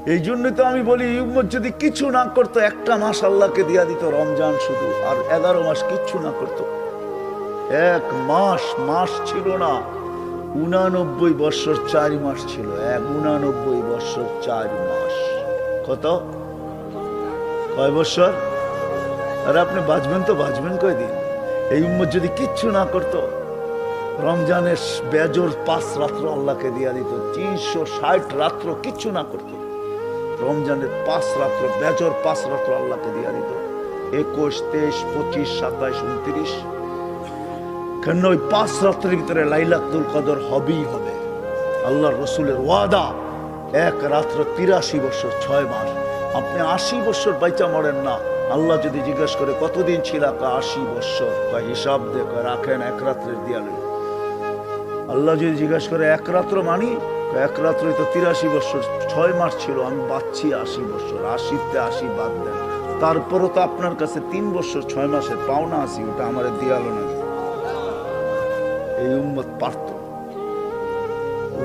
এই জন্য তো আমি বলি উম্মত যদি কিছু না করতো, একটা মাস আল্লাহকে দিয়া দিত রমজান শুধু, আর 11 মাস কিচ্ছু না করতো। এক মাস ছিল না, 89 বৎসর 4 মাস ছিল। 89 বৎসর 4 মাস, কত কয় বৎসর? আর আপনি বাঁচবেন তো বাঁচবেন কয়দিন? এই উম্মত যদি কিচ্ছু না করতো, রমজানের বেজর 5 রাত্র আল্লাহকে দিয়া দিত, 360 রাত্র কিচ্ছু না করতো, রমজানের 5 রাত্র বেজর 5 রাত্র আল্লাহকে দিয়া দিত, 21, 23, 25, 27, 29। কেন ওই 5 রাত্রের ভিতরে লাইলাতুল কদর হবেই হবে। আল্লাহর রসুলের ওয়াদা, এক রাত্র 83 বছর 6 মাস। আপনি 80 বছর বাইচা মরেন না। আল্লাহ যদি জিজ্ঞাসা করে কতদিন ছিল, 80 বছর, হিসাব দেখো রাখেন, এক রাত্রের দিয়া লই। আল্লাহ যদি জিজ্ঞাসা করে এক রাত্র মানি, এক রাত্রই তো 83 বছর 6 মাস ছিল, আমি বাঁচছি 80 বছর, 80তে 80 বাদ দেন, তারপরও তো আপনার কাছে 3 বছর 6 মাসের পাওনা আছি, ওটা আমার দিয়ালো না। এই উম্মত পারত।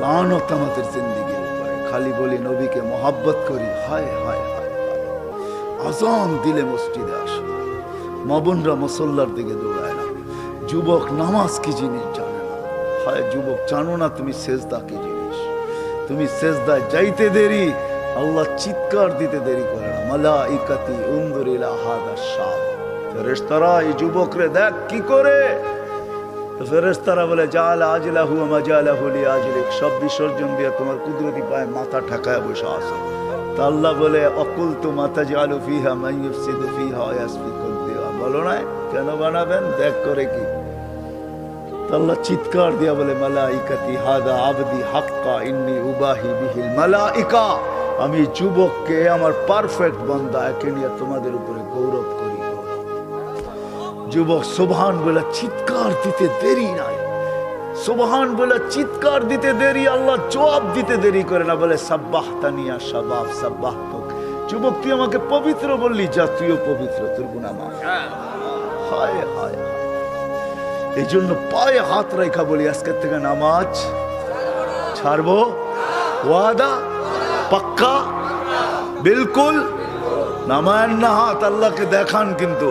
লানত আমাদের জিন্দেগির উপরে। খালি বলি নবীকে মোহাব্বত করি, হায় হায় হায়, আজান দিলে মসজিদে আসে, মা বোনরা মুসল্লার দিকে দৌড়ায় না। যুবক নামাজ কি জিনিস জানে না। হায় যুবক, জানো না তুমি সেজদা কি জিনিস? তুমি সেজদায় যাইতে দেরি, আল্লাহ চিৎকার দিতে দেরি করে না। মালাইকাতি উনজুর ইলা হাযা শাব, ফেরেশতারা এই যুবকরে দেখ কি করে। তো ফেরেশতারা বলে জাআলা আজলাহু ওয়া মাজালাহু লিআজলিক, সব বিসর্জন দিয়ে তোমার কুদরতি পায়ে মাথা ঠেকায় বসে আছে। তা আল্লাহ বলে অকুলতু মাতাজালু ফিহা মান ইউফসিদু ফিহা ওয়া ইয়াসফিকুদ দিমা, বলো না কেন বানাবেন, দেখ করে কি। আল্লাহ চিৎকার দিয়া বলে মালাইকাতি হাদা আবদি হাক্কা ইন্নী উবাহি বিহিল মালাইকা, আমি যুবককে আমার পারফেক্ট বান্দা একে নিয়ে তোমাদের উপরে গৌরব করি। যুবক সুবহান বলে চিৎকার দিতে দেরি নাই, সুবহান বলে চিৎকার দিতে দেরি, আল্লাহ জবাব দিতে দেরি করে না, বলে সাব্বাহতানি ইয়া শাবাব সাব্বাহতুক, যুবক তুই আমাকে পবিত্র বললি, যা তুইও পবিত্র, তোর গুনাহ মাফ। হায় হায়, এই জন্য পায়ে হাত রেখা বলি আজকের থেকে নামাজ ছাড়বো। ওয়াদা পাক্কা, বিলকুল নামায়েন না হাত, আল্লাহকে দেখান। কিন্তু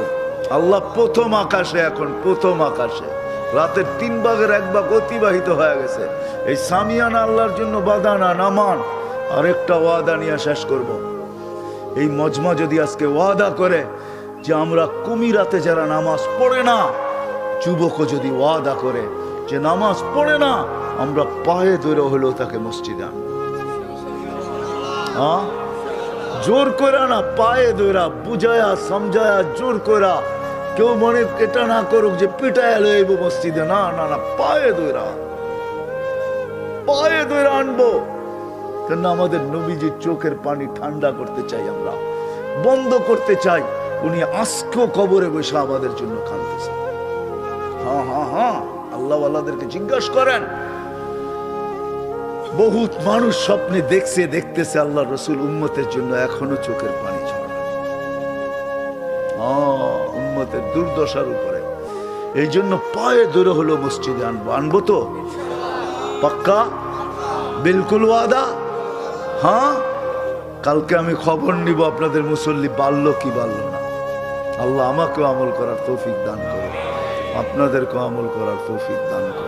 আল্লাহ প্রথম আকাশে, এখন প্রথম আকাশে, রাতের 3 ভাগের 1 ভাগ অতিবাহিত হয়ে গেছে। এই সামিয়ানা আল্লাহর জন্য বাধা না, নামান। আরেকটা ওয়াদা নিয়ে শেষ করব। এই মজমা যদি আজকে ওয়াদা করে যে আমরা কুমিরাতে যারা নামাজ পড়ে না, যুবকও যদি ওয়াদা করে যে নামাজ পড়ে না, আমরা পায়ে ধরে হলেও তাকে মসজিদে আনবো। হ্যাঁ, জোর করে না, পায়ে ধরা, বুঝায়া সমঝায়া, জোর করা। কেউ মনে এটা না করুক যে পিটায় লইব মসজিদে, না না না, পায়ে ধরা, পায়ে ধরে আনবো। কেন আমাদের নবীজির চোখের পানি ঠান্ডা করতে চাই, আমরা বন্ধ করতে চাই। উনি আজকেও কবরে বসে আমাদের জন্য কাঁদতেছে। হ্যাঁ হ্যাঁ হ্যাঁ, আল্লাহ আল্লাহদেরকে জিজ্ঞাসা করেন। বহুত মানুষ স্বপ্নে দেখছে, দেখতেছে আল্লাহ রসুল উম্মতের জন্য এখনো চোখের পানি ঝরে। উম্মতের দুর্দশার উপরে। এই জন্য পায়ে ধরে হলো মসজিদে আনবো। আনবো তো পাক্কা, বিলকুল ওয়াদা। হ্যাঁ, কালকে আমি খবর নিব আপনাদের মুসল্লি বাড়লো কি বাড়লো না। আল্লাহ আমাকেও আমল করার তৌফিক দান করে, আপনাদেরকেও আমল করার তৌফিক দান করে।